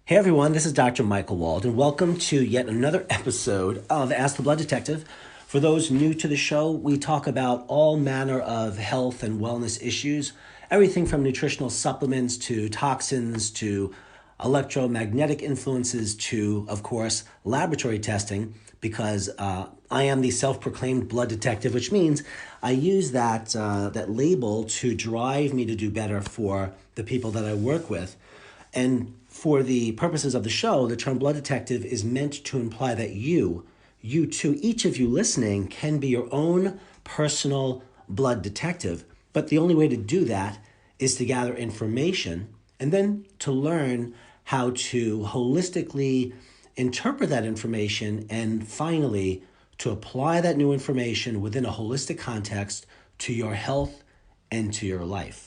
Hey everyone, this is Dr. Michael Wald, and welcome to yet another episode of Ask the Blood Detective. For those new to the show, we talk about all manner of health and wellness issues, everything from nutritional supplements to toxins to electromagnetic influences to, of course, laboratory testing, because I am the self-proclaimed blood detective, which means I use that label to drive me to do better for the people that I work with. And for the purposes of the show, the term blood detective is meant to imply that you too, each of you listening, can be your own personal blood detective. But the only way to do that is to gather information and then to learn how to holistically interpret that information and finally to apply that new information within a holistic context to your health and to your life.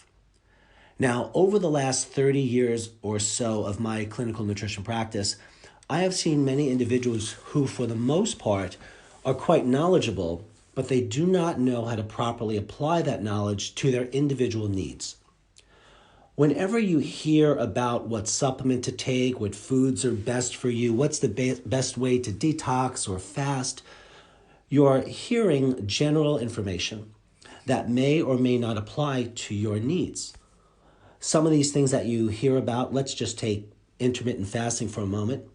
Now, over the last 30 years or so of my clinical nutrition practice, I have seen many individuals who, for the most part, are quite knowledgeable, but they do not know how to properly apply that knowledge to their individual needs. Whenever you hear about what supplement to take, what foods are best for you, what's the best way to detox or fast, you're hearing general information that may or may not apply to your needs. Some of these things that you hear about, let's just take intermittent fasting for a moment,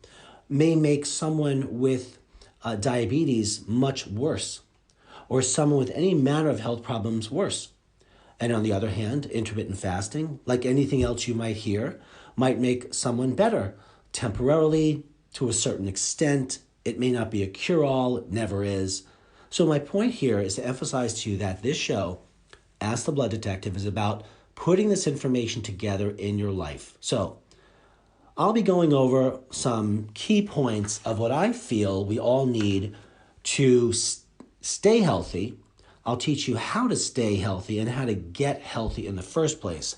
may make someone with diabetes much worse, or someone with any manner of health problems worse. And on the other hand, intermittent fasting, like anything else you might hear, might make someone better temporarily to a certain extent. It may not be a cure-all, it never is. So my point here is to emphasize to you that this show, Ask the Blood Detective, is about putting this information together in your life. So I'll be going over some key points of what I feel we all need to stay healthy. I'll teach you how to stay healthy and how to get healthy in the first place.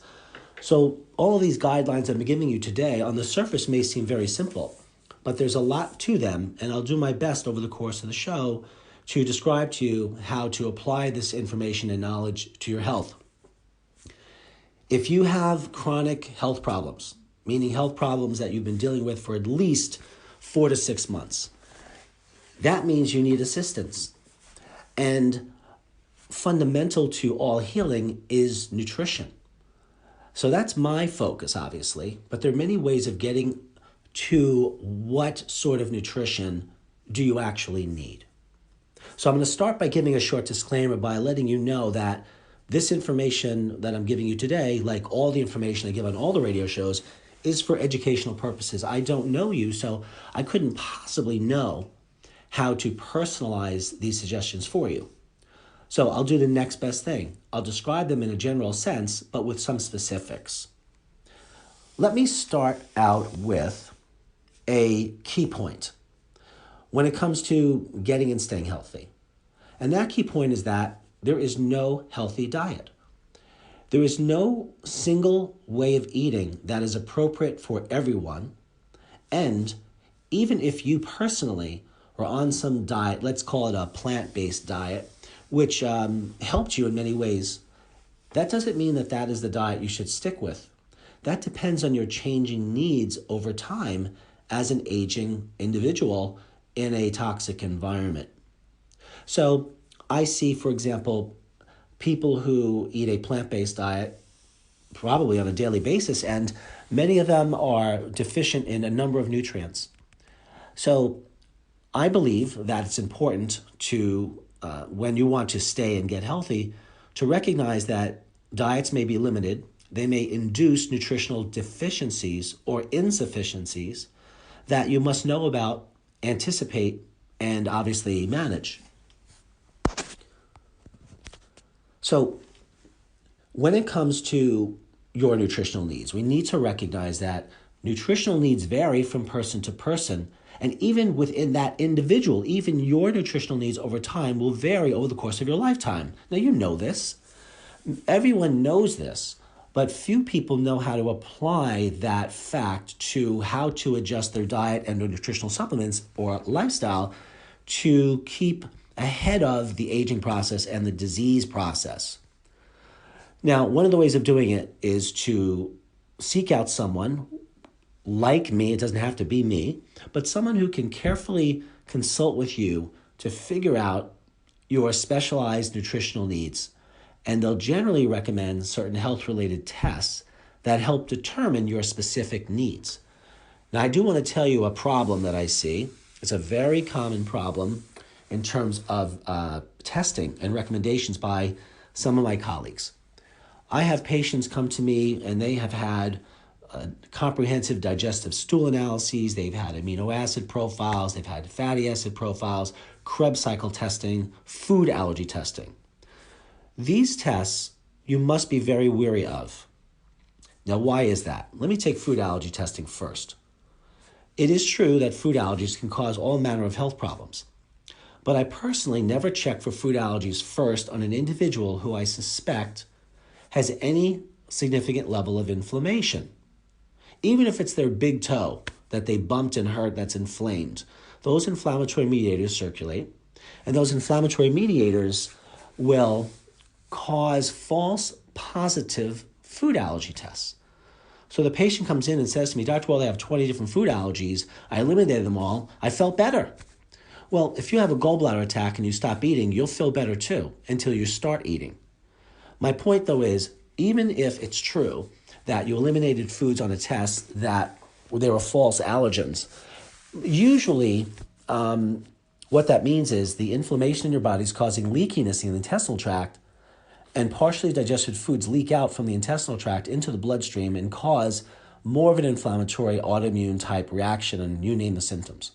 So all of these guidelines I'm giving you today on the surface may seem very simple, but there's a lot to them, and I'll do my best over the course of the show to describe to you how to apply this information and knowledge to your health. If you have chronic health problems, meaning health problems that you've been dealing with for at least 4 to 6 months, that means you need assistance. And fundamental to all healing is nutrition. So that's my focus, obviously, but there are many ways of getting to what sort of nutrition do you actually need. So I'm going to start by giving a short disclaimer by letting you know that this information that I'm giving you today, like all the information I give on all the radio shows, is for educational purposes. I don't know you, so I couldn't possibly know how to personalize these suggestions for you. So I'll do the next best thing. I'll describe them in a general sense, but with some specifics. Let me start out with a key point when it comes to getting and staying healthy. And that key point is that there is no healthy diet. There is no single way of eating that is appropriate for everyone. And even if you personally are on some diet, let's call it a plant-based diet, which helped you in many ways, that doesn't mean that that is the diet you should stick with. That depends on your changing needs over time as an aging individual in a toxic environment. So I see, for example, people who eat a plant-based diet probably on a daily basis, and many of them are deficient in a number of nutrients. So I believe that it's important to, when you want to stay and get healthy, to recognize that diets may be limited. They may induce nutritional deficiencies or insufficiencies that you must know about, anticipate, and obviously manage. So when it comes to your nutritional needs, we need to recognize that nutritional needs vary from person to person. And even within that individual, even your nutritional needs over time will vary over the course of your lifetime. Now, you know this. Everyone knows this, but few people know how to apply that fact to how to adjust their diet and their nutritional supplements or lifestyle to keep ahead of the aging process and the disease process. Now, one of the ways of doing it is to seek out someone like me, it doesn't have to be me, but someone who can carefully consult with you to figure out your specialized nutritional needs. And they'll generally recommend certain health-related tests that help determine your specific needs. Now, I do want to tell you a problem that I see. It's a very common problem in terms of testing and recommendations by some of my colleagues. I have patients come to me and they have had comprehensive digestive stool analyses, they've had amino acid profiles, they've had fatty acid profiles, Krebs cycle testing, food allergy testing. These tests you must be very wary of. Now, why is that? Let me take food allergy testing first. It is true that food allergies can cause all manner of health problems, but I personally never check for food allergies first on an individual who I suspect has any significant level of inflammation. Even if it's their big toe that they bumped and hurt that's inflamed, those inflammatory mediators circulate, and those inflammatory mediators will cause false positive food allergy tests. So the patient comes in and says to me, Dr. Wald, I have 20 different food allergies. I eliminated them all. I felt better. Well, if you have a gallbladder attack and you stop eating, you'll feel better too until you start eating. My point, though, is even if it's true that you eliminated foods on a test that they were false allergens, usually what that means is the inflammation in your body is causing leakiness in the intestinal tract, and partially digested foods leak out from the intestinal tract into the bloodstream and cause more of an inflammatory autoimmune type reaction, and you name the symptoms.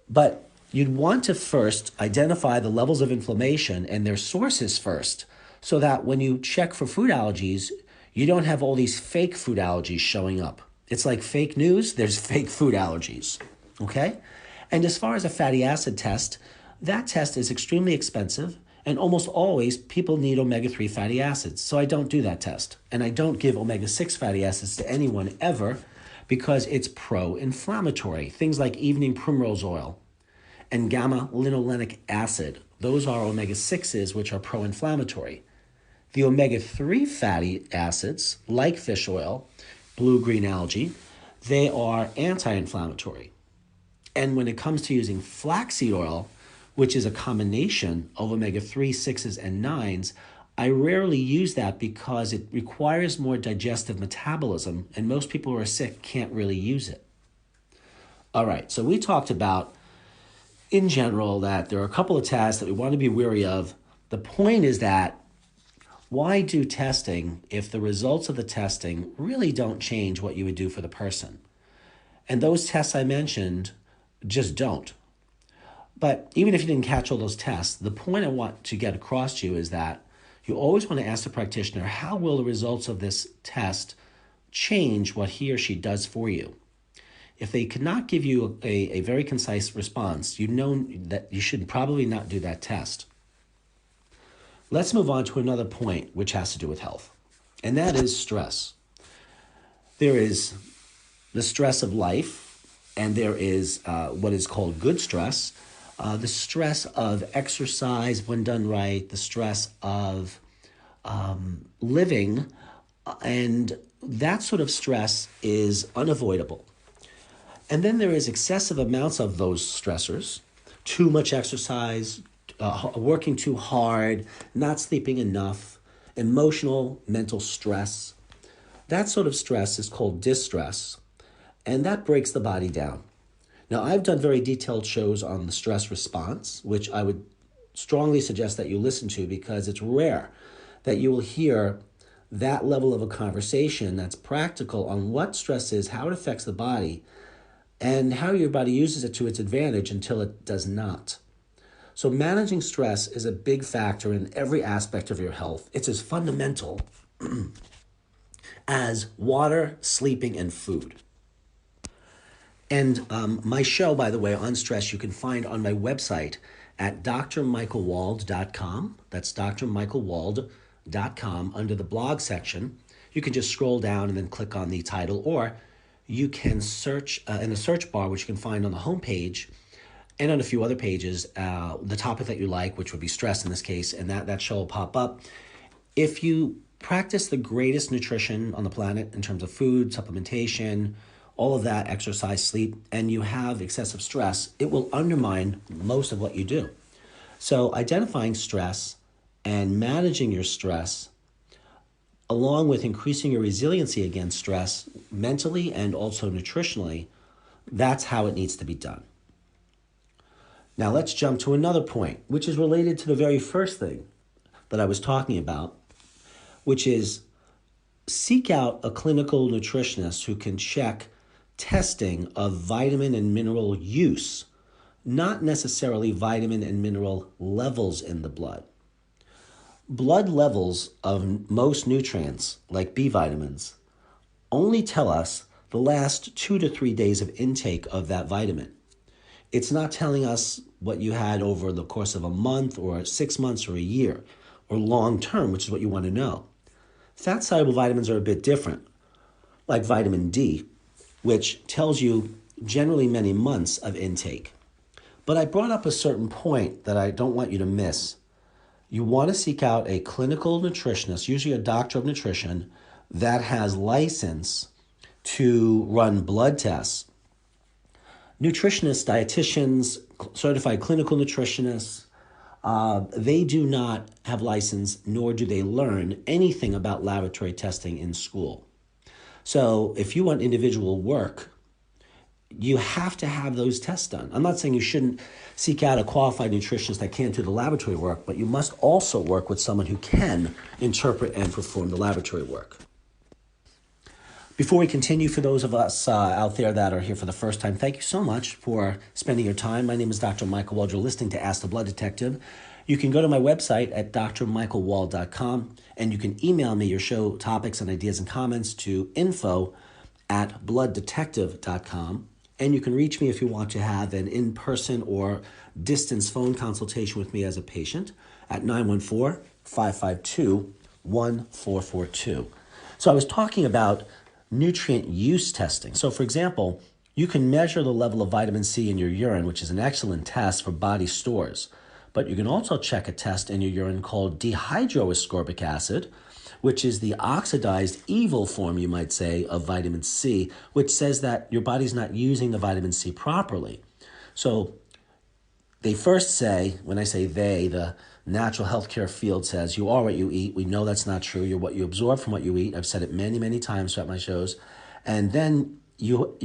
But you'd want to first identify the levels of inflammation and their sources first, so that when you check for food allergies, you don't have all these fake food allergies showing up. It's like fake news, there's fake food allergies, okay? And as far as a fatty acid test, that test is extremely expensive, and almost always people need omega-3 fatty acids. So I don't do that test. And I don't give omega-6 fatty acids to anyone ever because it's pro-inflammatory. Things like evening primrose oil and gamma-linolenic acid, those are omega-6s, which are pro-inflammatory. The omega-3 fatty acids, like fish oil, blue-green algae, they are anti-inflammatory. And when it comes to using flaxseed oil, which is a combination of omega-3, 6s, and 9s, I rarely use that because it requires more digestive metabolism, and most people who are sick can't really use it. All right, so we talked about, in general, that there are a couple of tests that we want to be wary of. The point is that why do testing if the results of the testing really don't change what you would do for the person? And those tests I mentioned just don't. But even if you didn't catch all those tests, the point I want to get across to you is that you always want to ask the practitioner, how will the results of this test change what he or she does for you? If they could not give you a very concise response, you know that you should probably not do that test. Let's move on to another point which has to do with health, and that is stress. There is the stress of life, and there is what is called good stress, the stress of exercise when done right, the stress of living, and that sort of stress is unavoidable. And then there is excessive amounts of those stressors, too much exercise, working too hard, not sleeping enough, emotional, mental stress. That sort of stress is called distress, and that breaks the body down. Now, I've done very detailed shows on the stress response, which I would strongly suggest that you listen to because it's rare that you will hear that level of a conversation that's practical on what stress is, how it affects the body, and how your body uses it to its advantage until it does not. So managing stress is a big factor in every aspect of your health. It's as fundamental as water, sleeping, and food. And my show, by the way, on stress, you can find on my website at drmichaelwald.com. That's drmichaelwald.com. Under the blog section, you can just scroll down and then click on the title, or you can search in the search bar, which you can find on the homepage and on a few other pages, the topic that you like, which would be stress in this case, and that show will pop up. If you practice the greatest nutrition on the planet in terms of food, supplementation, all of that, exercise, sleep, and you have excessive stress, it will undermine most of what you do. So identifying stress and managing your stress, along with increasing your resiliency against stress mentally and also nutritionally, that's how it needs to be done. Now let's jump to another point, which is related to the very first thing that I was talking about, which is seek out a clinical nutritionist who can check testing of vitamin and mineral use, not necessarily vitamin and mineral levels in the blood. Blood levels of most nutrients, like B vitamins, only tell us the last 2 to 3 days of intake of that vitamin. It's not telling us what you had over the course of a month or 6 months or a year or long term, which is what you want to know. Fat-soluble vitamins are a bit different, like vitamin D, which tells you generally many months of intake. But I brought up a certain point that I don't want you to miss. You want to seek out a clinical nutritionist, usually a doctor of nutrition, that has license to run blood tests. Nutritionists, dietitians, certified clinical nutritionists, they do not have license, nor do they learn anything about laboratory testing in school. So if you want individual work, you have to have those tests done. I'm not saying you shouldn't seek out a qualified nutritionist that can't do the laboratory work, but you must also work with someone who can interpret and perform the laboratory work. Before we continue, for those of us out there that are here for the first time, thank you so much for spending your time. My name is Dr. Michael Wald. You're listening to Ask the Blood Detective. You can go to my website at drmichaelwald.com, and you can email me your show topics and ideas and comments to info@blooddetective.com. And you can reach me if you want to have an in-person or distance phone consultation with me as a patient at 914-552-1442. So I was talking about nutrient use testing. So for example, you can measure the level of vitamin C in your urine, which is an excellent test for body stores. But you can also check a test in your urine called dehydroascorbic acid, which is the oxidized evil form, you might say, of vitamin C, which says that your body's not using the vitamin C properly. So they first say, when I say they, the natural healthcare field says, you are what you eat. We know that's not true. You're what you absorb from what you eat. I've said it many, many times throughout my shows. And then you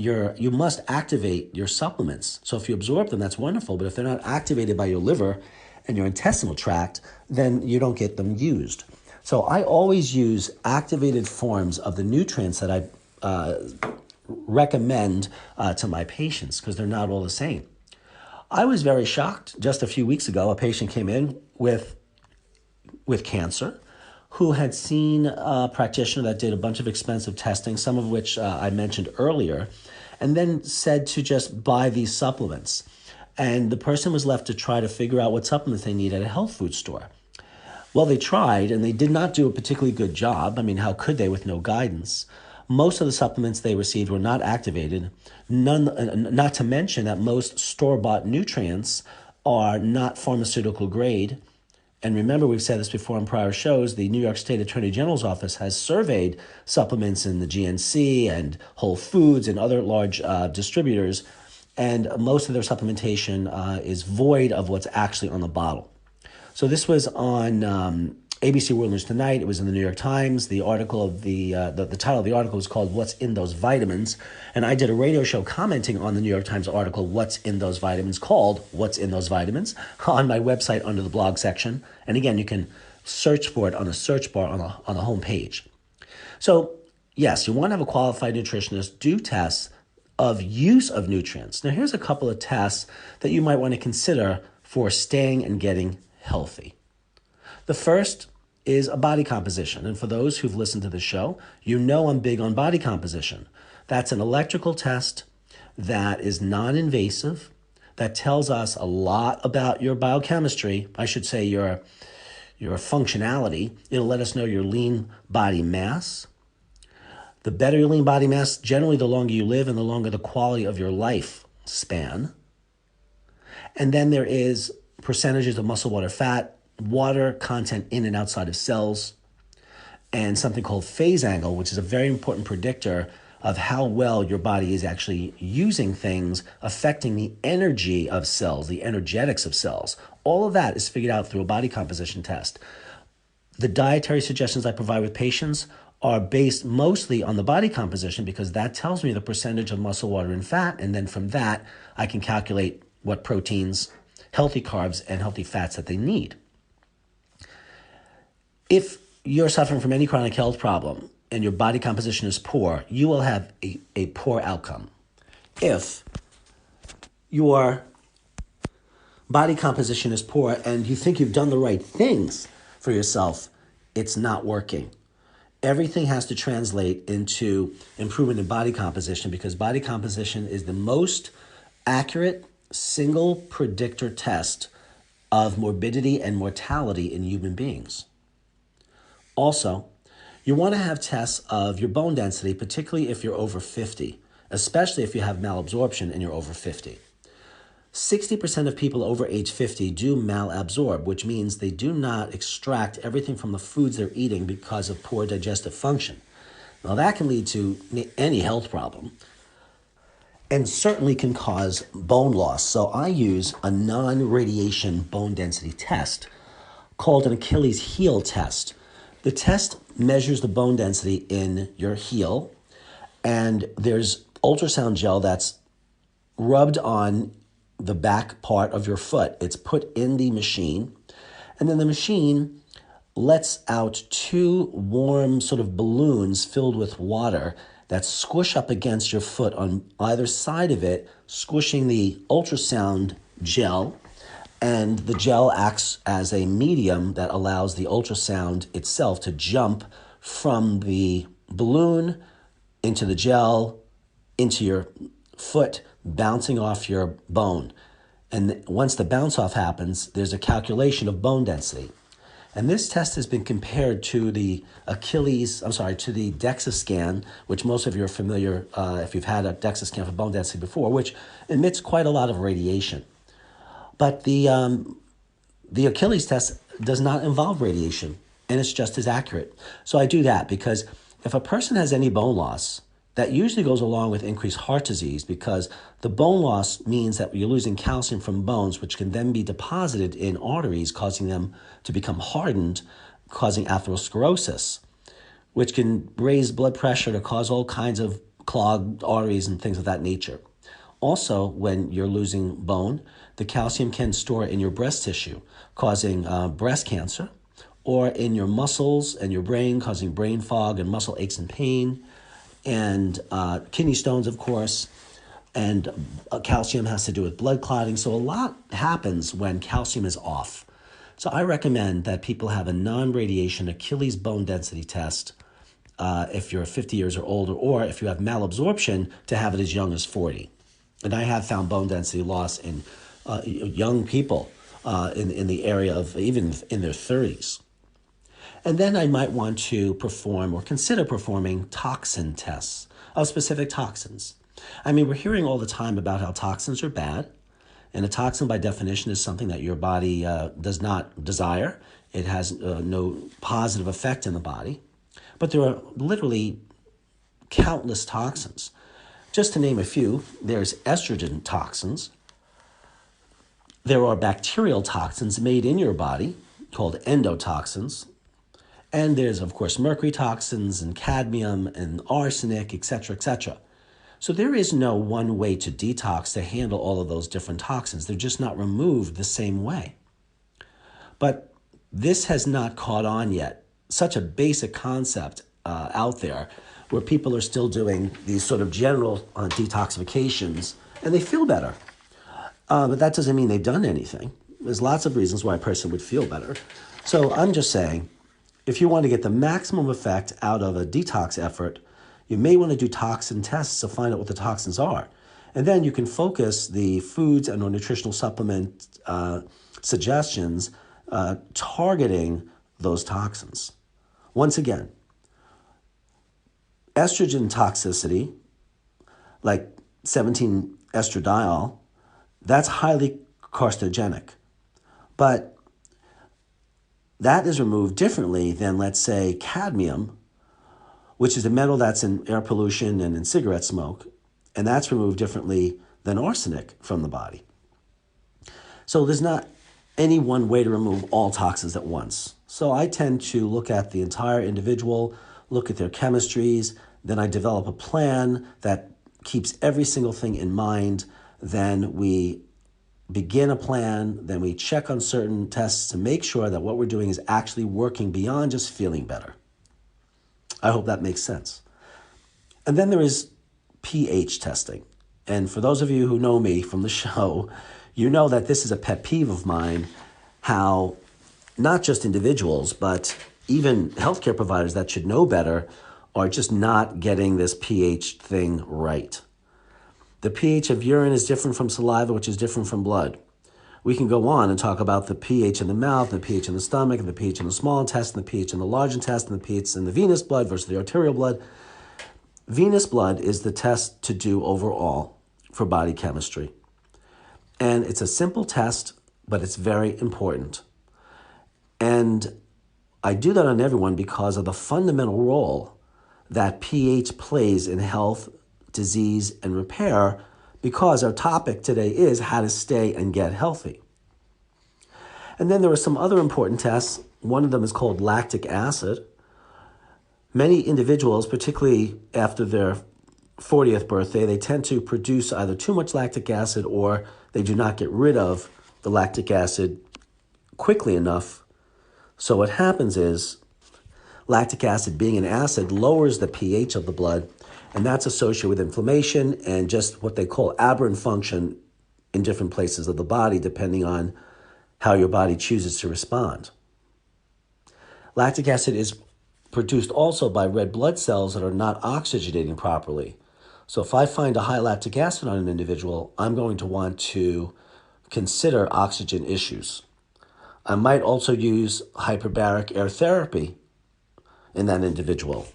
must activate your supplements. So if you absorb them, that's wonderful. But if they're not activated by your liver and your intestinal tract, then you don't get them used. So I always use activated forms of the nutrients that I recommend to my patients because they're not all the same. I was very shocked. Just a few weeks ago, a patient came in with cancer who had seen a practitioner that did a bunch of expensive testing, some of which I mentioned earlier, and then said to just buy these supplements. And the person was left to try to figure out what supplements they need at a health food store. Well, they tried, and they did not do a particularly good job. I mean, how could they with no guidance? Most of the supplements they received were not activated, not to mention that most store-bought nutrients are not pharmaceutical grade. And remember, we've said this before in prior shows, the New York State Attorney General's office has surveyed supplements in the GNC and Whole Foods and other large distributors, and most of their supplementation is void of what's actually on the bottle. So this was on ABC World News Tonight. It was in the New York Times. The article of the title of the article was called "What's in Those Vitamins," and I did a radio show commenting on the New York Times article "What's in Those Vitamins," called "What's in Those Vitamins" on my website under the blog section. And again, you can search for it on a search bar on the home page. So yes, you want to have a qualified nutritionist do tests of use of nutrients. Now here's a couple of tests that you might want to consider for staying and getting healthy. The first is a body composition. And for those who've listened to the show, you know I'm big on body composition. That's an electrical test that is non-invasive, that tells us a lot about your biochemistry, I should say your functionality. It'll let us know your lean body mass. The better your lean body mass, generally the longer you live and the longer the quality of your life span. And then there is percentages of muscle, water, fat, water content in and outside of cells, and something called phase angle, which is a very important predictor of how well your body is actually using things, affecting the energy of cells, the energetics of cells. All of that is figured out through a body composition test. The dietary suggestions I provide with patients are based mostly on the body composition because that tells me the percentage of muscle, water, and fat. And then from that, I can calculate what proteins, healthy carbs, and healthy fats that they need. If you're suffering from any chronic health problem and your body composition is poor, you will have a poor outcome. If your body composition is poor and you think you've done the right things for yourself, it's not working. Everything has to translate into improvement in body composition because body composition is the most accurate single predictor test of morbidity and mortality in human beings. Also, you want to have tests of your bone density, particularly if you're over 50, especially if you have malabsorption and you're over 50. 60% of people over age 50 do malabsorb, which means they do not extract everything from the foods they're eating because of poor digestive function. Now, that can lead to any health problem and certainly can cause bone loss. So I use a non-radiation bone density test called an Achilles heel test. The test measures the bone density in your heel, and there's ultrasound gel that's rubbed on the back part of your foot. It's put in the machine, and then the machine lets out two warm sort of balloons filled with water that squish up against your foot on either side of it, squishing the ultrasound gel, and the gel acts as a medium that allows the ultrasound itself to jump from the balloon into the gel, into your foot, bouncing off your bone. And once the bounce off happens, there's a calculation of bone density. And this test has been compared to the to the DEXA scan, which most of you are familiar if you've had a DEXA scan for bone density before, which emits quite a lot of radiation. But the Achilles test does not involve radiation, and it's just as accurate. So I do that because if a person has any bone loss, that usually goes along with increased heart disease because the bone loss means that you're losing calcium from bones, which can then be deposited in arteries, causing them to become hardened, causing atherosclerosis, which can raise blood pressure to cause all kinds of clogged arteries and things of that nature. Also, when you're losing bone, the calcium can store in your breast tissue, causing breast cancer, or in your muscles and your brain, causing brain fog and muscle aches and pain, and kidney stones, of course, and calcium has to do with blood clotting. So a lot happens when calcium is off. So I recommend that people have a non-radiation Achilles bone density test if you're 50 years or older, or if you have malabsorption, to have it as young as 40. And I have found bone density loss in young people in the area of even in their 30s. And then I might want to perform or consider performing toxin tests of specific toxins. I mean, we're hearing all the time about how toxins are bad. And a toxin, by definition, is something that your body does not desire. It has no positive effect in the body. But there are literally countless toxins. Just to name a few, there's estrogen toxins. There are bacterial toxins made in your body called endotoxins. And there's, of course, mercury toxins and cadmium and arsenic, etc., etc. So there is no one way to detox to handle all of those different toxins. They're just not removed the same way. But this has not caught on yet. Such a basic concept out there where people are still doing these sort of general detoxifications and they feel better. But that doesn't mean they've done anything. There's lots of reasons why a person would feel better. So I'm just saying, if you want to get the maximum effect out of a detox effort, you may want to do toxin tests to find out what the toxins are. And then you can focus the foods and or nutritional supplement suggestions targeting those toxins. Once again, estrogen toxicity, like 17-estradiol, that's highly carcinogenic. But that is removed differently than, let's say, cadmium, which is a metal that's in air pollution and in cigarette smoke, and that's removed differently than arsenic from the body. So there's not any one way to remove all toxins at once. So I tend to look at the entire individual, look at their chemistries, then I develop a plan that keeps every single thing in mind. Then we begin a plan, then we check on certain tests to make sure that what we're doing is actually working beyond just feeling better. I hope that makes sense. And then there is pH testing. And for those of you who know me from the show, you know that this is a pet peeve of mine, how not just individuals, but even healthcare providers that should know better are just not getting this pH thing right. The pH of urine is different from saliva, which is different from blood. We can go on and talk about the pH in the mouth, the pH in the stomach, and the pH in the small intestine, the pH in the large intestine, the pH in the venous blood versus the arterial blood. Venous blood is the test to do overall for body chemistry. And it's a simple test, but it's very important. And I do that on everyone because of the fundamental role that pH plays in health, disease, and repair, because our topic today is how to stay and get healthy. And then there are some other important tests. One of them is called lactic acid. Many individuals, particularly after their 40th birthday, they tend to produce either too much lactic acid or they do not get rid of the lactic acid quickly enough. So what happens is lactic acid, being an acid, lowers the pH of the blood, and that's associated with inflammation and just what they call aberrant function in different places of the body, depending on how your body chooses to respond. Lactic acid is produced also by red blood cells that are not oxygenating properly. So if I find a high lactic acid on an individual, I'm going to want to consider oxygen issues. I might also use hyperbaric air therapy in that individual.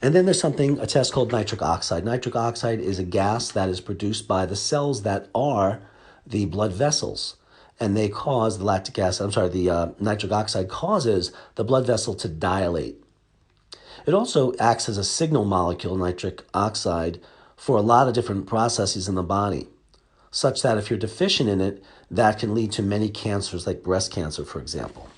And then there's a test called nitric oxide. Nitric oxide is a gas that is produced by the cells that are the blood vessels. And they cause the nitric oxide causes the blood vessel to dilate. It also acts as a signal molecule, nitric oxide, for a lot of different processes in the body, such that if you're deficient in it, that can lead to many cancers, like breast cancer, for example.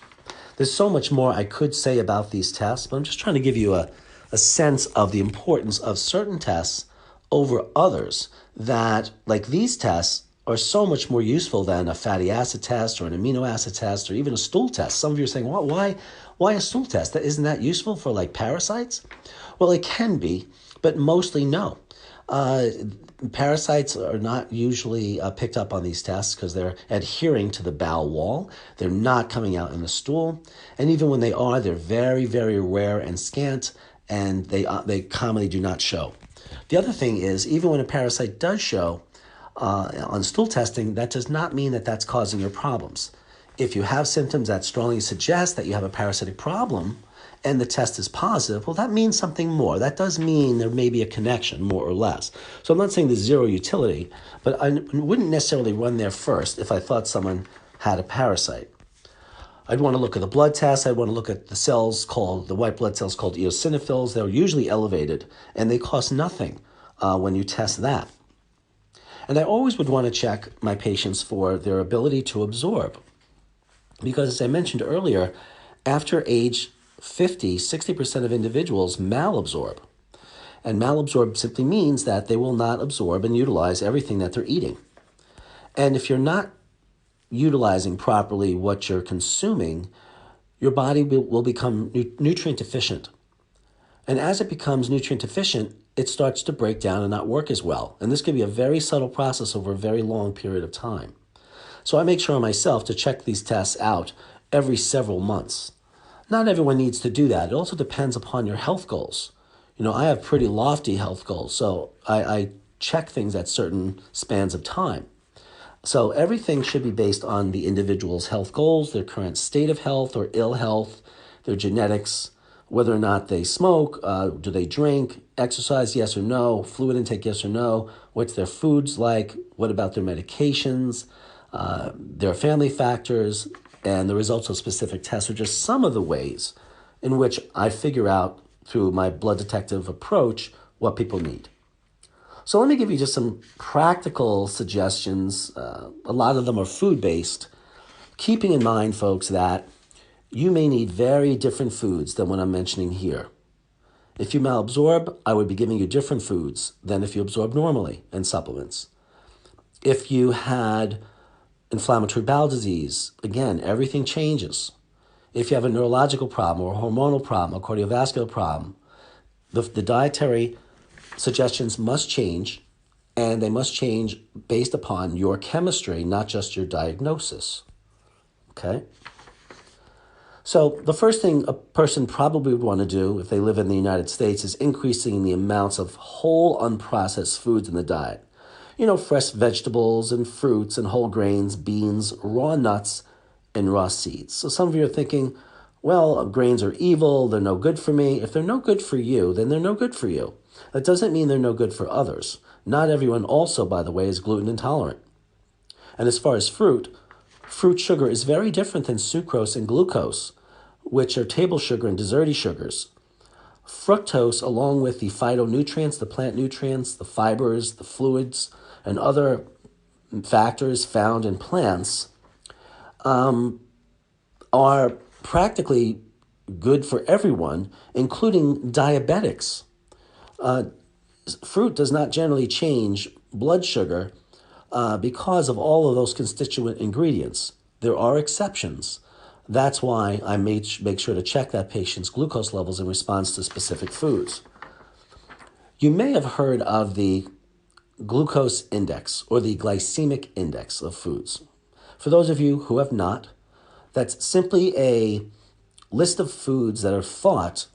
There's so much more I could say about these tests, but I'm just trying to give you a sense of the importance of certain tests over others that, like these tests, are so much more useful than a fatty acid test or an amino acid test or even a stool test. Some of you are saying, well, why a stool test? Isn't that useful for like parasites? Well, it can be, but mostly no. Parasites are not usually picked up on these tests because they're adhering to the bowel wall. They're not coming out in the stool. And even when they are, they're very, very rare and scant, and they commonly do not show. The other thing is, even when a parasite does show on stool testing, that does not mean that that's causing your problems. If you have symptoms that strongly suggest that you have a parasitic problem and the test is positive, well, that means something more. That does mean there may be a connection, more or less. So I'm not saying there's zero utility, but I wouldn't necessarily run there first if I thought someone had a parasite. I'd want to look at the blood test. I'd want to look at the white blood cells called eosinophils. They're usually elevated, and they cost nothing when you test that. And I always would want to check my patients for their ability to absorb. Because as I mentioned earlier, after age 50, 60% of individuals malabsorb. And malabsorb simply means that they will not absorb and utilize everything that they're eating. And if you're not utilizing properly what you're consuming, your body will become nutrient deficient. And as it becomes nutrient deficient, it starts to break down and not work as well. And this can be a very subtle process over a very long period of time. So I make sure myself to check these tests out every several months. Not everyone needs to do that. It also depends upon your health goals. I have pretty lofty health goals, so I check things at certain spans of time. So everything should be based on the individual's health goals, their current state of health or ill health, their genetics, whether or not they smoke, do they drink, exercise, yes or no, fluid intake, yes or no, what's their foods like, what about their medications, their family factors, and the results of specific tests are just some of the ways in which I figure out through my blood detective approach, what people need. So let me give you just some practical suggestions. A lot of them are food-based, keeping in mind, folks, that you may need very different foods than what I'm mentioning here. If you malabsorb, I would be giving you different foods than if you absorb normally and supplements. If you had inflammatory bowel disease, again, everything changes. If you have a neurological problem or a hormonal problem, a cardiovascular problem, the dietary suggestions must change, and they must change based upon your chemistry, not just your diagnosis. Okay? So the first thing a person probably would want to do if they live in the United States is increasing the amounts of whole unprocessed foods in the diet. Fresh vegetables and fruits and whole grains, beans, raw nuts, and raw seeds. So some of you are thinking, well, grains are evil, they're no good for me. If they're no good for you, then they're no good for you. That doesn't mean they're no good for others. Not everyone also, by the way, is gluten intolerant. And as far as fruit sugar is very different than sucrose and glucose, which are table sugar and desserty sugars. Fructose, along with the phytonutrients, the plant nutrients, the fibers, the fluids, and other factors found in plants, are practically good for everyone, including diabetics. Fruit does not generally change blood sugar because of all of those constituent ingredients. There are exceptions. That's why I make sure to check that patient's glucose levels in response to specific foods. You may have heard of the glucose index or the glycemic index of foods. For those of you who have not, that's simply a list of foods that are thought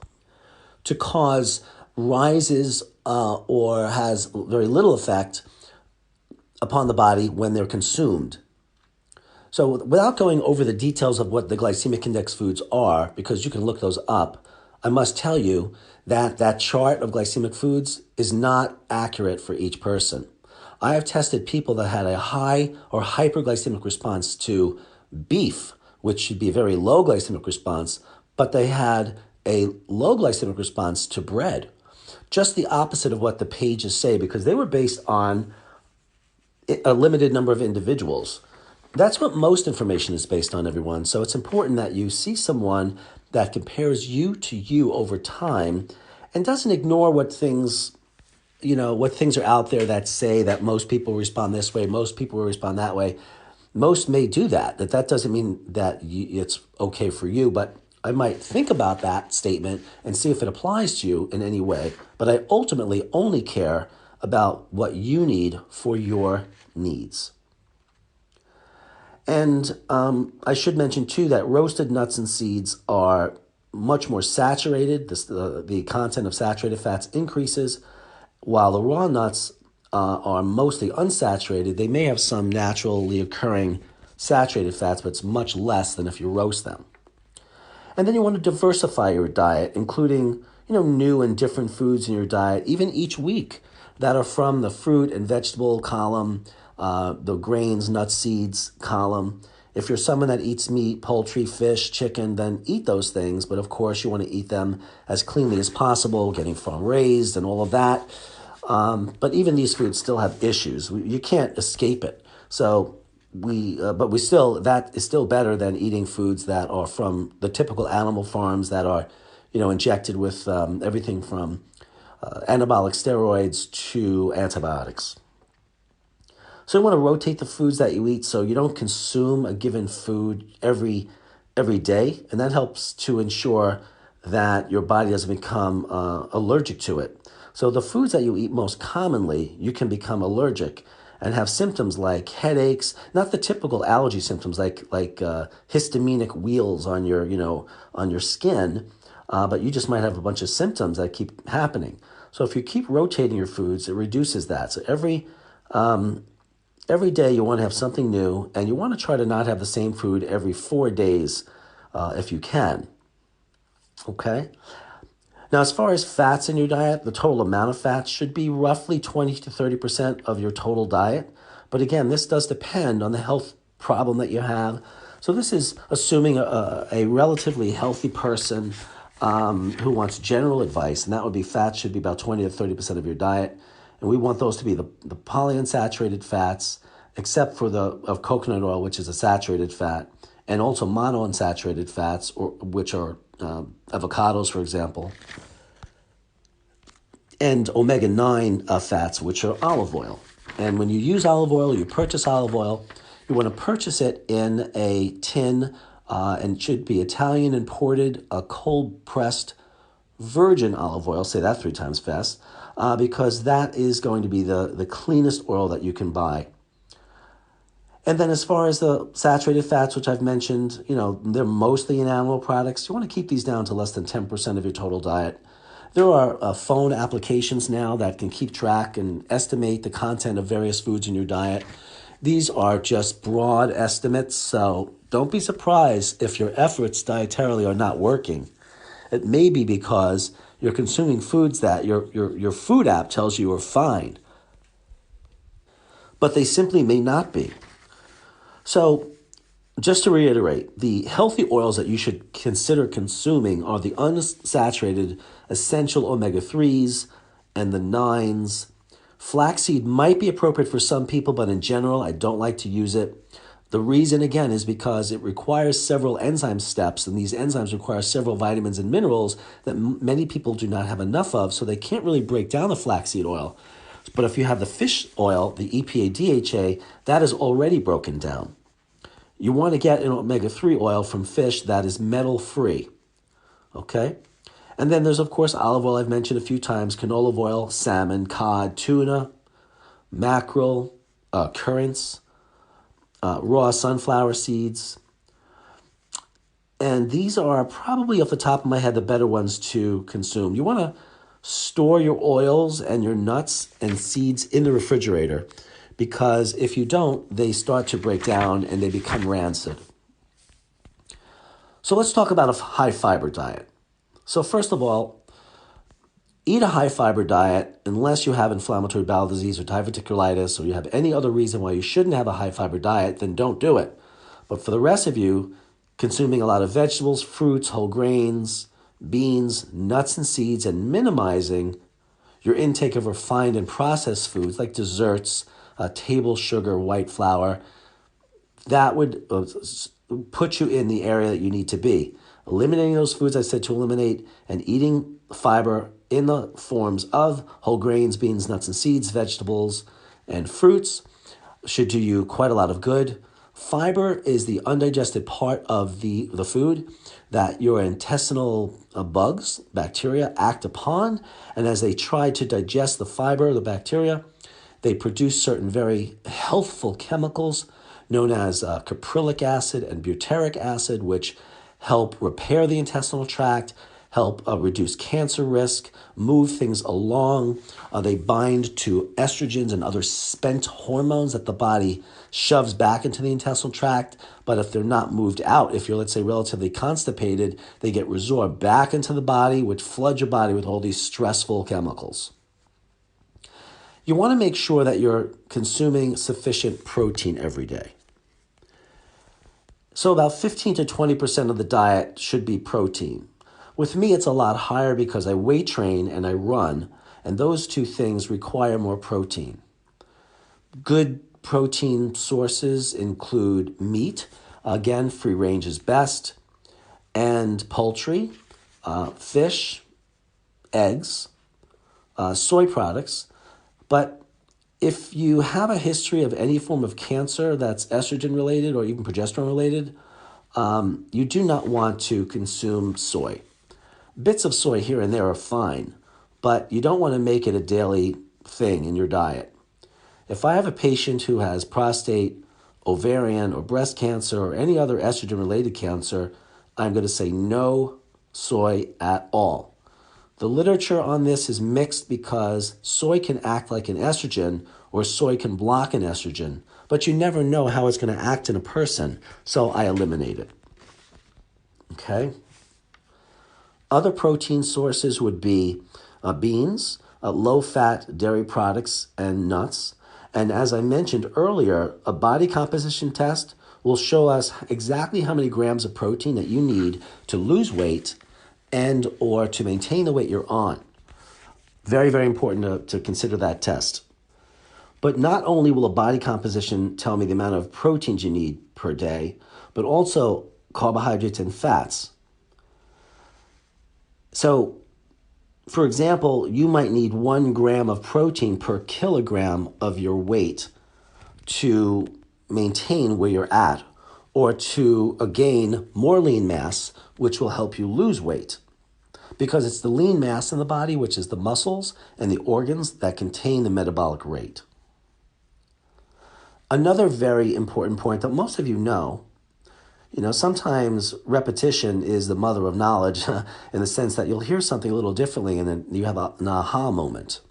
to cause rises or has very little effect upon the body when they're consumed. So without going over the details of what the glycemic index foods are, because you can look those up, I must tell you that that chart of glycemic foods is not accurate for each person. I have tested people that had a high or hyperglycemic response to beef, which should be a very low glycemic response, but they had a low glycemic response to bread. Just the opposite of what the pages say, because they were based on a limited number of individuals. That's what most information is based on, everyone. So it's important that you see someone that compares you to you over time and doesn't ignore what things are out there that say that most people respond this way, most people will respond that way. Most may do that. That doesn't mean that it's okay for you, but I might think about that statement and see if it applies to you in any way. But I ultimately only care about what you need for your needs. And I should mention, too, that roasted nuts and seeds are much more saturated. The content of saturated fats increases, while the raw nuts are mostly unsaturated. They may have some naturally occurring saturated fats, but it's much less than if you roast them. And then you want to diversify your diet, including new and different foods in your diet, even each week, that are from the fruit and vegetable column, the grains, nuts, seeds column. If you're someone that eats meat, poultry, fish, chicken, then eat those things. But of course, you want to eat them as cleanly as possible, getting farm raised and all of that. But even these foods still have issues. You can't escape it. So that is still better than eating foods that are from the typical animal farms that are, injected with everything from anabolic steroids to antibiotics. So you want to rotate the foods that you eat so you don't consume a given food every day, and that helps to ensure that your body doesn't become allergic to it. So the foods that you eat most commonly, you can become allergic and have symptoms like headaches, not the typical allergy symptoms like histaminic wheals on your skin, but you just might have a bunch of symptoms that keep happening. So if you keep rotating your foods, it reduces that. So every day you want to have something new, and you want to try to not have the same food every 4 days if you can. Okay? Now, as far as fats in your diet, the total amount of fats should be roughly 20 to 30% of your total diet. But again, this does depend on the health problem that you have. So this is assuming a relatively healthy person who wants general advice, and that would be fats should be about 20 to 30% of your diet. And we want those to be the polyunsaturated fats, except for the of coconut oil, which is a saturated fat, and also monounsaturated fats, which are avocados, for example, and omega-9 fats, which are olive oil. And when you use olive oil, you purchase olive oil, you want to purchase it in a tin, and it should be Italian imported, cold-pressed virgin olive oil, say that 3 times fast, because that is going to be the cleanest oil that you can buy. And then as far as the saturated fats, which I've mentioned, they're mostly in animal products. You want to keep these down to less than 10% of your total diet. There are phone applications now that can keep track and estimate the content of various foods in your diet. These are just broad estimates, so don't be surprised if your efforts dietarily are not working. It may be because you're consuming foods that your food app tells you are fine, but they simply may not be. So, just to reiterate, the healthy oils that you should consider consuming are the unsaturated essential omega-3s and the 9s. Flaxseed might be appropriate for some people, but in general, I don't like to use it. The reason, again, is because it requires several enzyme steps, and these enzymes require several vitamins and minerals that many people do not have enough of, so they can't really break down the flaxseed oil. But if you have the fish oil, the EPA-DHA, that is already broken down. You want to get an omega-3 oil from fish that is metal-free, okay? And then there's, of course, olive oil I've mentioned a few times, canola oil, salmon, cod, tuna, mackerel, currants, raw sunflower seeds. And these are probably, off the top of my head, the better ones to consume. You want to store your oils and your nuts and seeds in the refrigerator, because if you don't, they start to break down and they become rancid. So let's talk about a high-fiber diet. So first of all, eat a high-fiber diet unless you have inflammatory bowel disease or diverticulitis, or you have any other reason why you shouldn't have a high-fiber diet, then don't do it. But for the rest of you, consuming a lot of vegetables, fruits, whole grains, beans, nuts, and seeds, and minimizing your intake of refined and processed foods like desserts, table sugar, white flour, that would put you in the area that you need to be. Eliminating those foods I said to eliminate, and eating fiber in the forms of whole grains, beans, nuts, and seeds, vegetables, and fruits should do you quite a lot of good. Fiber is the undigested part of the food that your intestinal bugs, bacteria, act upon. And as they try to digest the fiber, the bacteria, they produce certain very healthful chemicals known as caprylic acid and butyric acid, which help repair the intestinal tract, help reduce cancer risk, move things along. They bind to estrogens and other spent hormones that the body shoves back into the intestinal tract. But if they're not moved out, if you're, let's say, relatively constipated, they get resorbed back into the body, which floods your body with all these stressful chemicals. You want to make sure that you're consuming sufficient protein every day. So about 15 to 20% of the diet should be protein. With me, it's a lot higher because I weight train and I run, and those two things require more protein. Good protein sources include meat, again, free range is best, and poultry, fish, eggs, soy products. But if you have a history of any form of cancer that's estrogen related or even progesterone related, you do not want to consume soy. Bits of soy here and there are fine, but you don't want to make it a daily thing in your diet. If I have a patient who has prostate, ovarian, or breast cancer, or any other estrogen-related cancer, I'm going to say no soy at all. The literature on this is mixed because soy can act like an estrogen or soy can block an estrogen, but you never know how it's going to act in a person, so I eliminate it. Okay? Other protein sources would be beans, low-fat dairy products, and nuts. And as I mentioned earlier, a body composition test will show us exactly how many grams of protein that you need to lose weight and or to maintain the weight you're on. Very, very important to consider that test. But not only will a body composition tell me the amount of proteins you need per day, but also carbohydrates and fats. So, for example, you might need 1 gram of protein per kilogram of your weight to maintain where you're at, or to gain more lean mass, which will help you lose weight. Because it's the lean mass in the body, which is the muscles and the organs that contain the metabolic rate. Another very important point that most of you know, sometimes repetition is the mother of knowledge in the sense that you'll hear something a little differently and then you have an aha moment.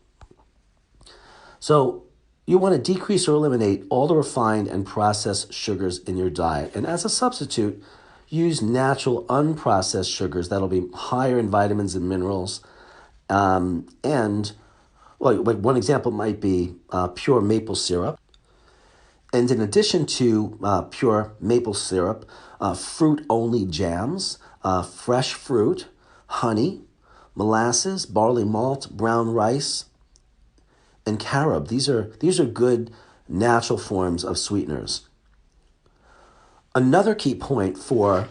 So you want to decrease or eliminate all the refined and processed sugars in your diet. And as a substitute, use natural unprocessed sugars that'll be higher in vitamins and minerals. One example might be pure maple syrup. And in addition to pure maple syrup, fruit-only jams, fresh fruit, honey, molasses, barley malt, brown rice, and carob. These are good natural forms of sweeteners. Another key point for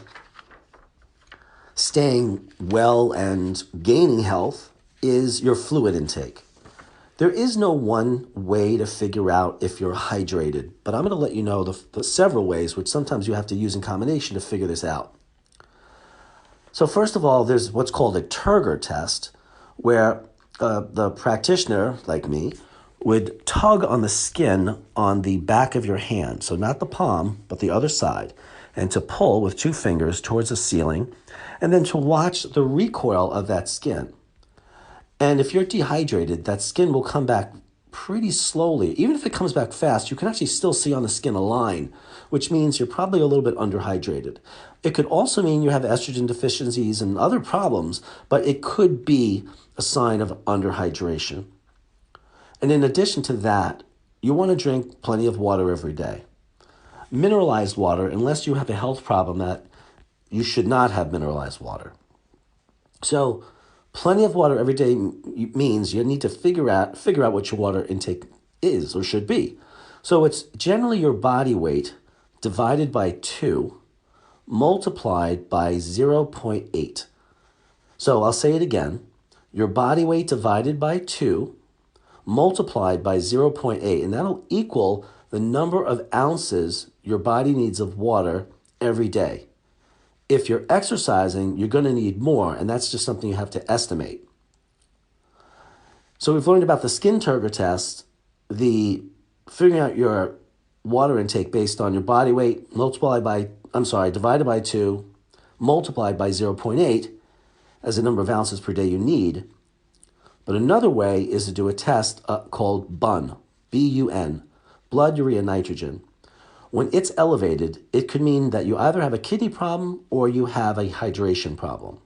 staying well and gaining health is your fluid intake. There is no one way to figure out if you're hydrated, but I'm going to let you know the several ways, which sometimes you have to use in combination to figure this out. So first of all, there's what's called a turgor test, where the practitioner, like me, would tug on the skin on the back of your hand, so not the palm, but the other side, and to pull with 2 fingers towards the ceiling, and then to watch the recoil of that skin. And if you're dehydrated, that skin will come back pretty slowly. Even if it comes back fast, you can actually still see on the skin a line, which means you're probably a little bit underhydrated. It could also mean you have estrogen deficiencies and other problems, but it could be a sign of underhydration. And in addition to that, you want to drink plenty of water every day. Mineralized water, unless you have a health problem, that you should not have mineralized water. So plenty of water every day means you need to figure out what your water intake is or should be. So it's generally your body weight divided by 2 multiplied by 0.8. So I'll say it again. Your body weight divided by 2 multiplied by 0.8, and that'll equal the number of ounces your body needs of water every day. If you're exercising, you're going to need more, and that's just something you have to estimate. So we've learned about the skin turgor test, the figuring out your water intake based on your body weight divided by 2, multiplied by 0.8 as the number of ounces per day you need. But another way is to do a test called BUN, B-U-N, blood urea nitrogen. When it's elevated, it could mean that you either have a kidney problem or you have a hydration problem.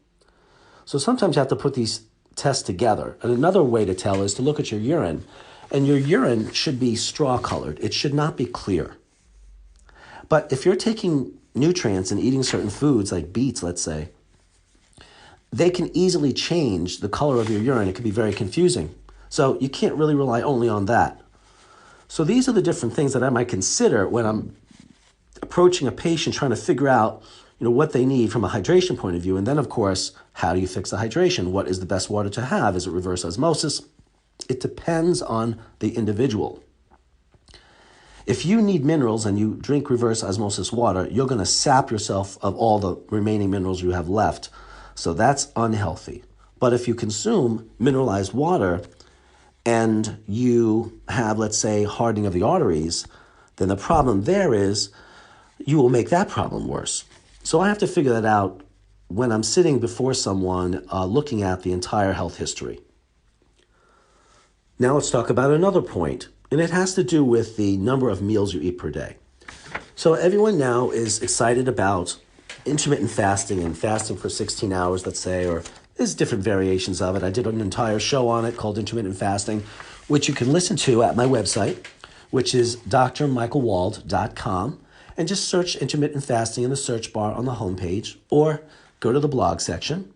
So sometimes you have to put these tests together. And another way to tell is to look at your urine. And your urine should be straw-colored. It should not be clear. But if you're taking nutrients and eating certain foods like beets, let's say, they can easily change the color of your urine. It can be very confusing. So you can't really rely only on that. So these are the different things that I might consider when I'm approaching a patient trying to figure out, what they need from a hydration point of view. And then, of course, how do you fix the hydration? What is the best water to have? Is it reverse osmosis? It depends on the individual. If you need minerals and you drink reverse osmosis water, you're going to sap yourself of all the remaining minerals you have left. So that's unhealthy. But if you consume mineralized water and you have, let's say, hardening of the arteries, then the problem there is you will make that problem worse. So I have to figure that out when I'm sitting before someone looking at the entire health history. Now let's talk about another point, and it has to do with the number of meals you eat per day. So everyone now is excited about intermittent fasting and fasting for 16 hours, let's say, or there's different variations of it. I did an entire show on it called Intermittent Fasting, which you can listen to at my website, which is drmichaelwald.com, and just search intermittent fasting in the search bar on the homepage, or go to the blog section.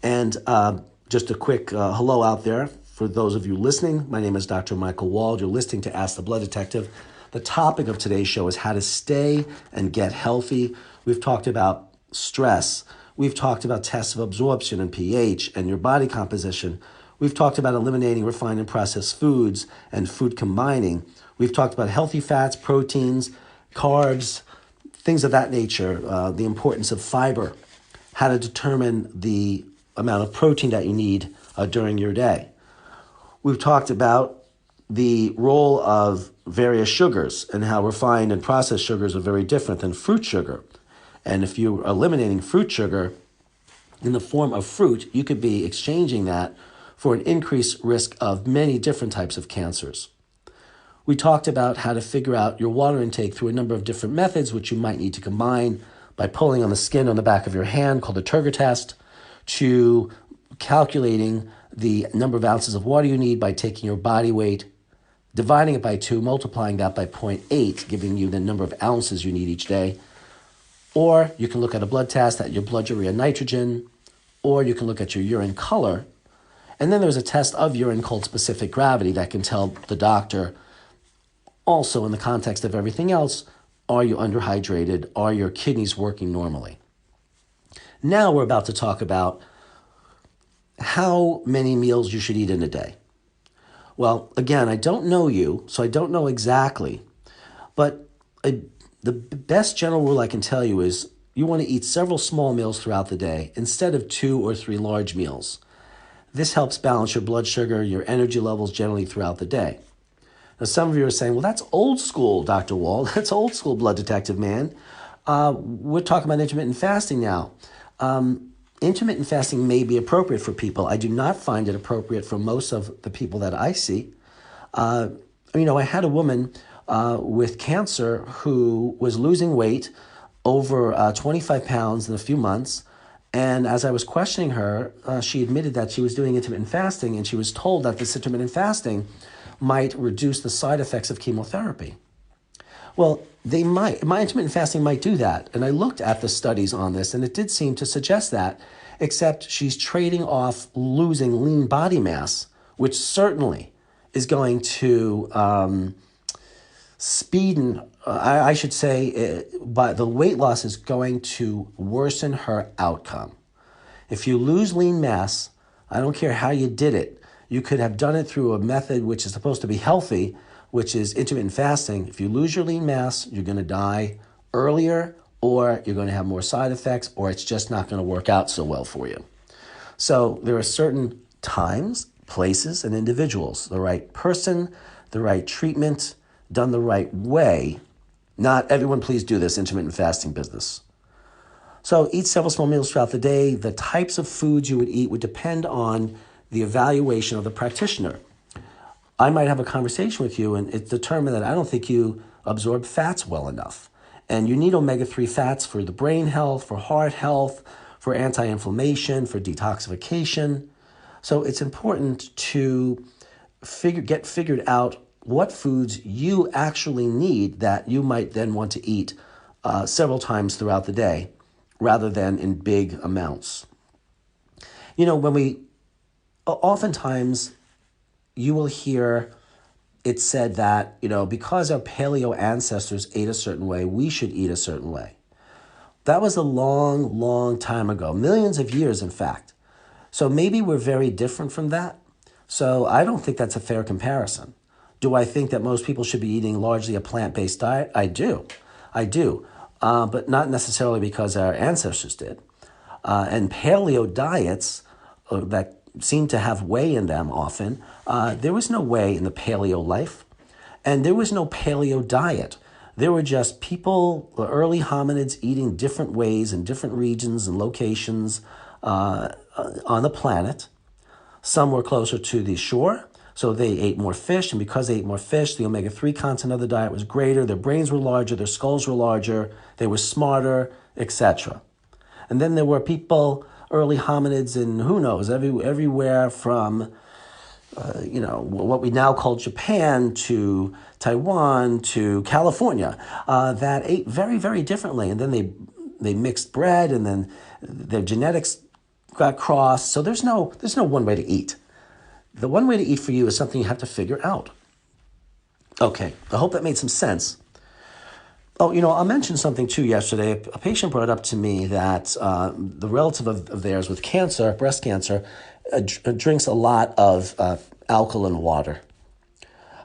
And just a quick hello out there for those of you listening. My name is Dr. Michael Wald. You're listening to Ask the Blood Detective. The topic of today's show is how to stay and get healthy. We've talked about stress. We've talked about tests of absorption and pH and your body composition. We've talked about eliminating refined and processed foods and food combining. We've talked about healthy fats, proteins, carbs, things of that nature, the importance of fiber, how to determine the amount of protein that you need during your day. We've talked about the role of various sugars and how refined and processed sugars are very different than fruit sugar. And if you're eliminating fruit sugar in the form of fruit, you could be exchanging that for an increased risk of many different types of cancers. We talked about how to figure out your water intake through a number of different methods, which you might need to combine by pulling on the skin on the back of your hand, called the Turgor test, to calculating the number of ounces of water you need by taking your body weight, dividing it by 2, multiplying that by 0.8, giving you the number of ounces you need each day. Or you can look at a blood test at your blood urea nitrogen, or you can look at your urine color. And then there's a test of urine called specific gravity that can tell the doctor, also in the context of everything else, are you underhydrated? Are your kidneys working normally? Now we're about to talk about how many meals you should eat in a day. Well, again, I don't know you, so I don't know exactly, but the best general rule I can tell you is you want to eat several small meals throughout the day instead of 2 or 3 large meals. This helps balance your blood sugar, your energy levels generally throughout the day. Now, some of you are saying, well, that's old school, Dr. Wald. That's old school, blood detective man. We're talking about intermittent fasting now. Intermittent fasting may be appropriate for people. I do not find it appropriate for most of the people that I see. I had a woman with cancer who was losing weight over 25 pounds in a few months. And as I was questioning her, she admitted that she was doing intermittent fasting, and she was told that this intermittent fasting might reduce the side effects of chemotherapy. Well, my intermittent fasting might do that. And I looked at the studies on this, and it did seem to suggest that, except she's trading off losing lean body mass, which certainly is going to but the weight loss is going to worsen her outcome. If you lose lean mass, I don't care how you did it, you could have done it through a method which is supposed to be healthy, which is intermittent fasting. If you lose your lean mass, you're going to die earlier, or you're going to have more side effects, or it's just not going to work out so well for you. So there are certain times, places, and individuals, the right person, the right treatment, done the right way. Not everyone, please do this intermittent fasting business. So eat several small meals throughout the day. The types of foods you would eat would depend on the evaluation of the practitioner. I might have a conversation with you and it's determined that I don't think you absorb fats well enough. And you need omega-3 fats for the brain health, for heart health, for anti-inflammation, for detoxification. So it's important to get figured out what foods you actually need that you might then want to eat several times throughout the day rather than in big amounts. Oftentimes you will hear it said that, because our paleo ancestors ate a certain way, we should eat a certain way. That was a long, long time ago, millions of years, in fact. So maybe we're very different from that. So I don't think that's a fair comparison. Do I think that most people should be eating largely a plant-based diet? I do, but not necessarily because our ancestors did. And paleo diets that seem to have whey in them often, there was no whey in the paleo life, and there was no paleo diet. There were just people, the early hominids, eating different ways in different regions and locations on the planet. Some were closer to the shore, so they ate more fish, and because they ate more fish, the omega-3 content of the diet was greater, their brains were larger, their skulls were larger, they were smarter, etc. And then there were people, early hominids in, who knows, everywhere from, what we now call Japan to Taiwan to California, that ate very, very differently. And then they mixed bread, and then their genetics got cross. So there's no one way to eat. The one way to eat for you is something you have to figure out. Okay, I hope that made some sense. Oh, I mentioned something too yesterday. A patient brought up to me that the relative of theirs with cancer, breast cancer, drinks a lot of alkaline water.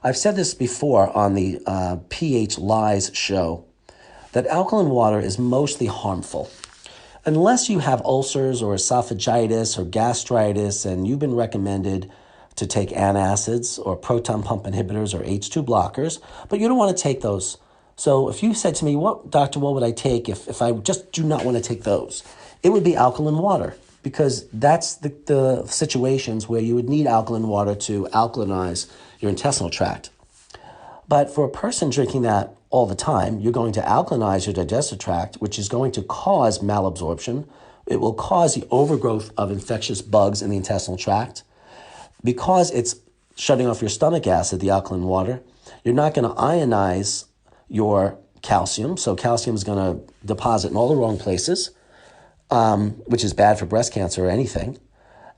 I've said this before on the pH Lies show, that alkaline water is mostly harmful. Unless you have ulcers or esophagitis or gastritis and you've been recommended to take antacids or proton pump inhibitors or H2 blockers, but you don't want to take those. So if you said to me, Doctor, what would I take if I just do not want to take those? It would be alkaline water, because that's the situations where you would need alkaline water to alkalinize your intestinal tract. But for a person drinking that all the time, you're going to alkalinize your digestive tract, which is going to cause malabsorption. It will cause the overgrowth of infectious bugs in the intestinal tract. Because it's shutting off your stomach acid, the alkaline water, you're not going to ionize your calcium. So calcium is going to deposit in all the wrong places, which is bad for breast cancer or anything.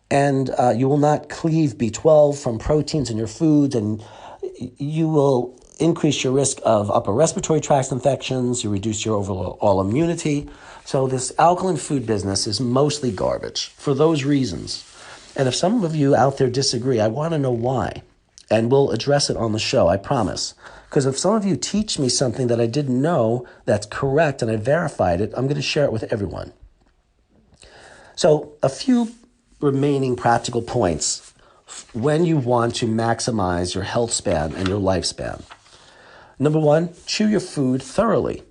And you will not cleave B12 from proteins in your foods, and you will increase your risk of upper respiratory tract infections. You reduce your overall immunity. So this alkaline food business is mostly garbage for those reasons. And if some of you out there disagree, I want to know why. And we'll address it on the show, I promise. Because if some of you teach me something that I didn't know that's correct and I verified it, I'm going to share it with everyone. So a few remaining practical points when you want to maximize your health span and your lifespan. Number one, chew your food thoroughly.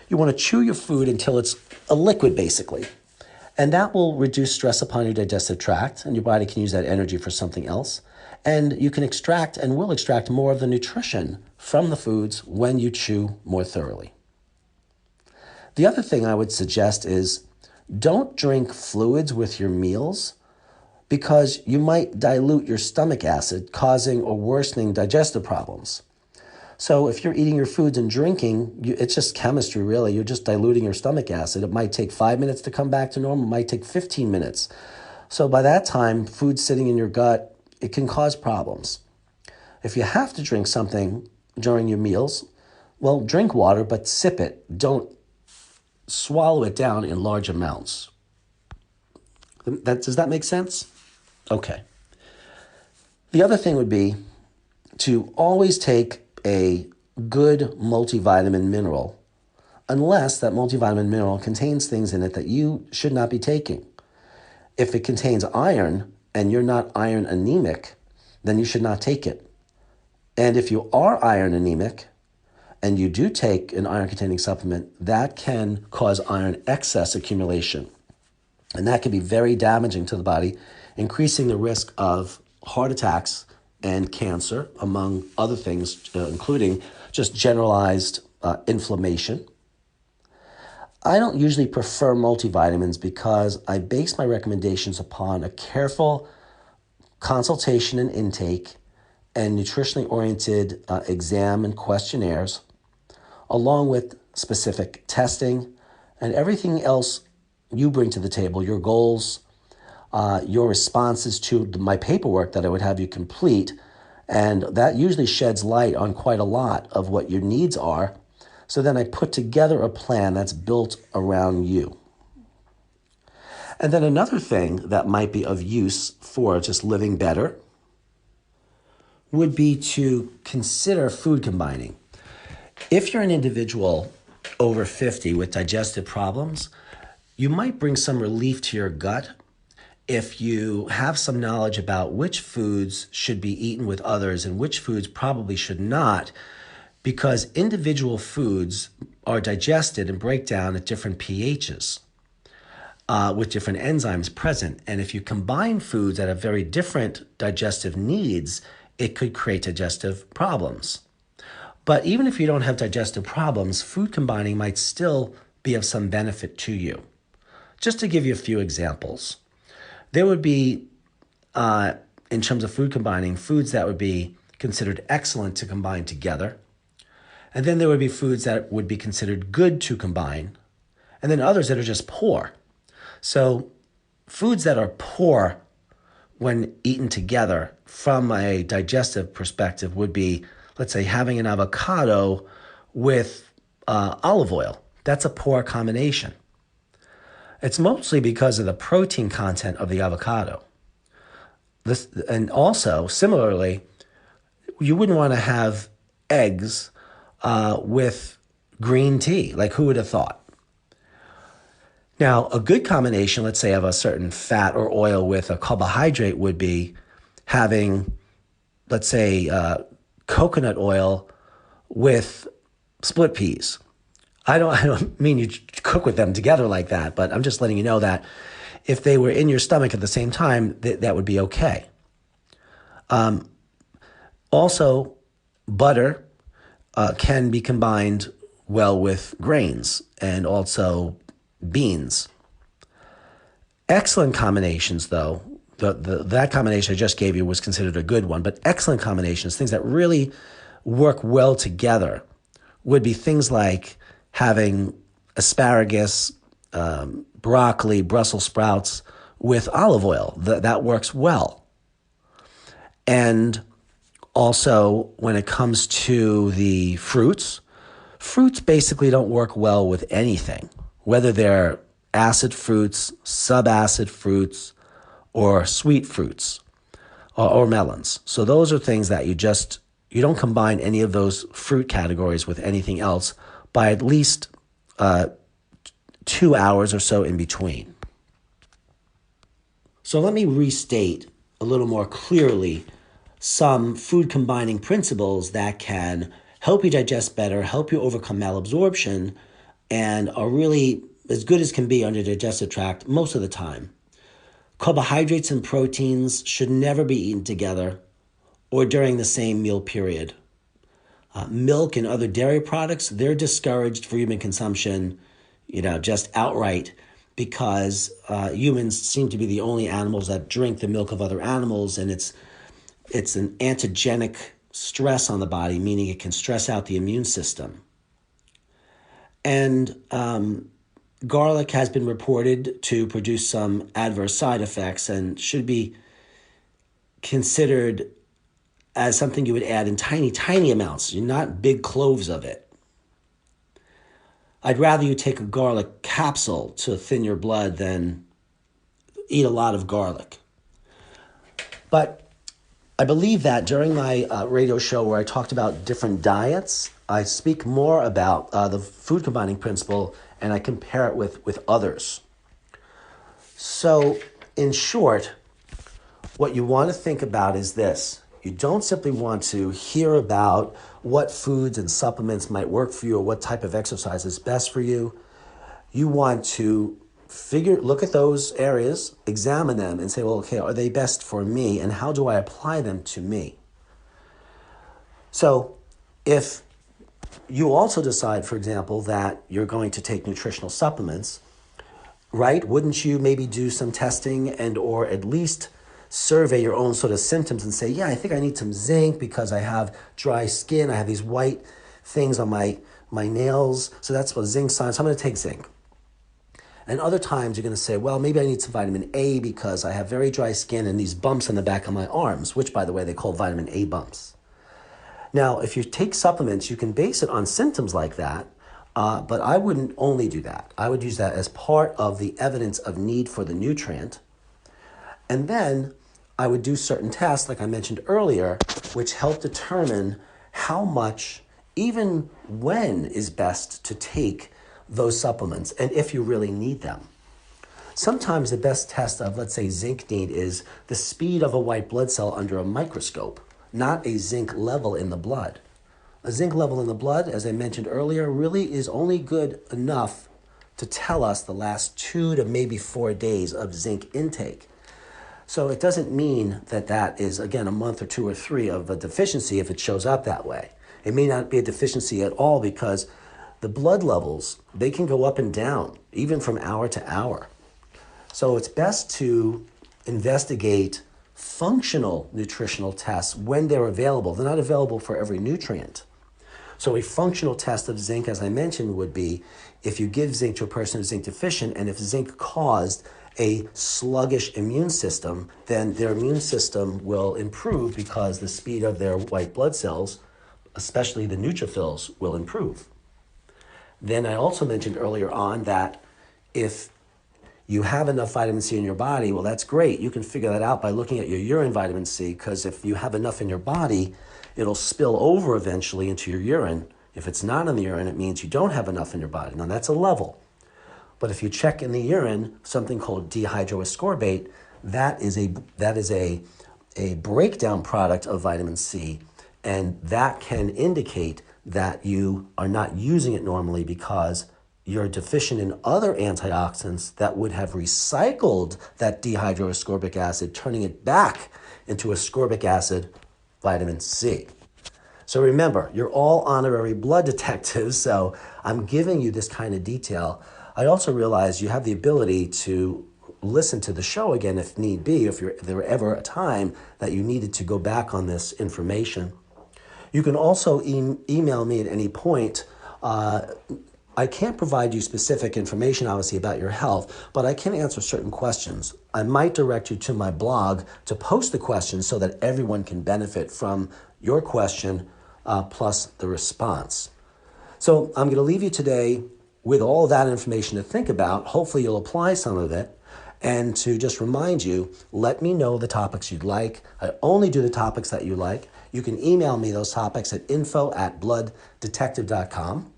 You want to chew your food until it's a liquid, basically. And that will reduce stress upon your digestive tract, and your body can use that energy for something else. And you can extract and will extract more of the nutrition from the foods when you chew more thoroughly. The other thing I would suggest is don't drink fluids with your meals, because you might dilute your stomach acid, causing or worsening digestive problems. So if you're eating your foods and drinking, it's just chemistry, really. You're just diluting your stomach acid. It might take 5 minutes to come back to normal. It might take 15 minutes. So by that time, food sitting in your gut, it can cause problems. If you have to drink something during your meals, well, drink water, but sip it. Don't swallow it down in large amounts. Does that make sense? Okay. The other thing would be to always take a good multivitamin mineral, unless that multivitamin mineral contains things in it that you should not be taking. If it contains iron and you're not iron anemic, then you should not take it. And if you are iron anemic and you do take an iron-containing supplement, that can cause iron excess accumulation. And that can be very damaging to the body, increasing the risk of heart attacks and cancer, among other things, including just generalized inflammation. I don't usually prefer multivitamins because I base my recommendations upon a careful consultation and intake and nutritionally oriented exam and questionnaires, along with specific testing and everything else you bring to the table, your goals, your responses to my paperwork that I would have you complete. And that usually sheds light on quite a lot of what your needs are. So then I put together a plan that's built around you. And then another thing that might be of use for just living better would be to consider food combining. If you're an individual over 50 with digestive problems, you might bring some relief to your gut if you have some knowledge about which foods should be eaten with others and which foods probably should not, because individual foods are digested and break down at different pHs with different enzymes present. And if you combine foods that have very different digestive needs, it could create digestive problems. But even if you don't have digestive problems, food combining might still be of some benefit to you. Just to give you a few examples, there would be, in terms of food combining, foods that would be considered excellent to combine together. And then there would be foods that would be considered good to combine. And then others that are just poor. So foods that are poor when eaten together from a digestive perspective would be, let's say, having an avocado with olive oil. That's a poor combination. It's mostly because of the protein content of the avocado. And also, similarly, you wouldn't want to have eggs with green tea. Like, who would have thought? Now, a good combination, let's say, of a certain fat or oil with a carbohydrate would be having, let's say, coconut oil with split peas. I don't mean you cook with them together like that, but I'm just letting you know that if they were in your stomach at the same time, that would be okay. Also, butter can be combined well with grains and also beans. Excellent combinations, though. That combination I just gave you was considered a good one, but excellent combinations, things that really work well together, would be things like having asparagus, broccoli, Brussels sprouts with olive oil. That works well. And also, when it comes to the fruits basically don't work well with anything, whether they're acid fruits, subacid fruits, or sweet fruits, or melons. So those are things that you don't combine any of those fruit categories with anything else by at least 2 hours or so in between. So let me restate a little more clearly some food combining principles that can help you digest better, help you overcome malabsorption, and are really as good as can be on your digestive tract most of the time. Carbohydrates and proteins should never be eaten together or during the same meal period. Milk and other dairy products, they're discouraged for human consumption, just outright, because humans seem to be the only animals that drink the milk of other animals, and it's an antigenic stress on the body, meaning it can stress out the immune system. And garlic has been reported to produce some adverse side effects and should be considered as something you would add in tiny, tiny amounts, not big cloves of it. I'd rather you take a garlic capsule to thin your blood than eat a lot of garlic. But I believe that during my radio show where I talked about different diets, I speak more about the food combining principle and I compare it with others. So, in short, what you want to think about is this. You don't simply want to hear about what foods and supplements might work for you or what type of exercise is best for you. You want to look at those areas, examine them, and say, well, okay, are they best for me, and how do I apply them to me? So if you also decide, for example, that you're going to take nutritional supplements, right? Wouldn't you maybe do some testing and or at least survey your own sort of symptoms and say, yeah, I think I need some zinc because I have dry skin. I have these white things on my nails. So that's what zinc sign. So I'm going to take zinc. And other times you're going to say, well, maybe I need some vitamin A because I have very dry skin and these bumps on the back of my arms, which, by the way, they call vitamin A bumps. Now, if you take supplements, you can base it on symptoms like that, but I wouldn't only do that. I would use that as part of the evidence of need for the nutrient. And then I would do certain tests, like I mentioned earlier, which help determine how much, even when is best to take those supplements, and if you really need them. Sometimes the best test of, let's say, zinc need is the speed of a white blood cell under a microscope, not a zinc level in the blood. A zinc level in the blood, as I mentioned earlier, really is only good enough to tell us the last 2 to maybe 4 days of zinc intake. So it doesn't mean that is, again, a month or 2 or 3 of a deficiency if it shows up that way. It may not be a deficiency at all because the blood levels, they can go up and down, even from hour to hour. So it's best to investigate functional nutritional tests when they're available. They're not available for every nutrient. So a functional test of zinc, as I mentioned, would be if you give zinc to a person who's zinc deficient and if zinc caused a sluggish immune system, then their immune system will improve because the speed of their white blood cells, especially the neutrophils, will improve. Then I also mentioned earlier on that if you have enough vitamin C in your body, well, that's great. You can figure that out by looking at your urine vitamin C, because if you have enough in your body, it'll spill over eventually into your urine. If it's not in the urine, it means you don't have enough in your body. Now, that's a level. But if you check in the urine something called dehydroascorbate, that is a breakdown product of vitamin C, and that can indicate that you are not using it normally because you're deficient in other antioxidants that would have recycled that dehydroascorbic acid, turning it back into ascorbic acid, vitamin C. So remember, you're all honorary blood detectives, so I'm giving you this kind of detail. I also realize you have the ability to listen to the show again if need be, if there were ever a time that you needed to go back on this information. You can also email me at any point. I can't provide you specific information, obviously, about your health, but I can answer certain questions. I might direct you to my blog to post the questions so that everyone can benefit from your question plus the response. So I'm going to leave you today with all that information to think about. Hopefully you'll apply some of it. And to just remind you, let me know the topics you'd like. I only do the topics that you like. You can email me those topics at info@blooddetective.com.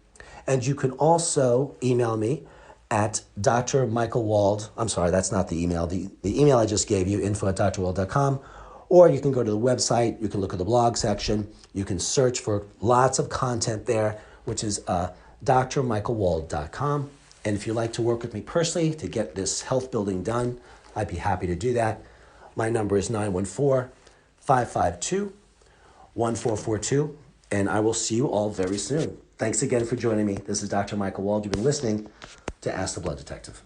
And you can also email me at Dr. Michael Wald. I'm sorry, that's not the email. The email I just gave you, info@drwald.com. Or you can go to the website. You can look at the blog section. You can search for lots of content there, which is drmichaelwald.com. And if you'd like to work with me personally to get this health building done, I'd be happy to do that. My number is 914-552-1442, and I will see you all very soon. Thanks again for joining me. This is Dr. Michael Wald. You've been listening to Ask the Blood Detective.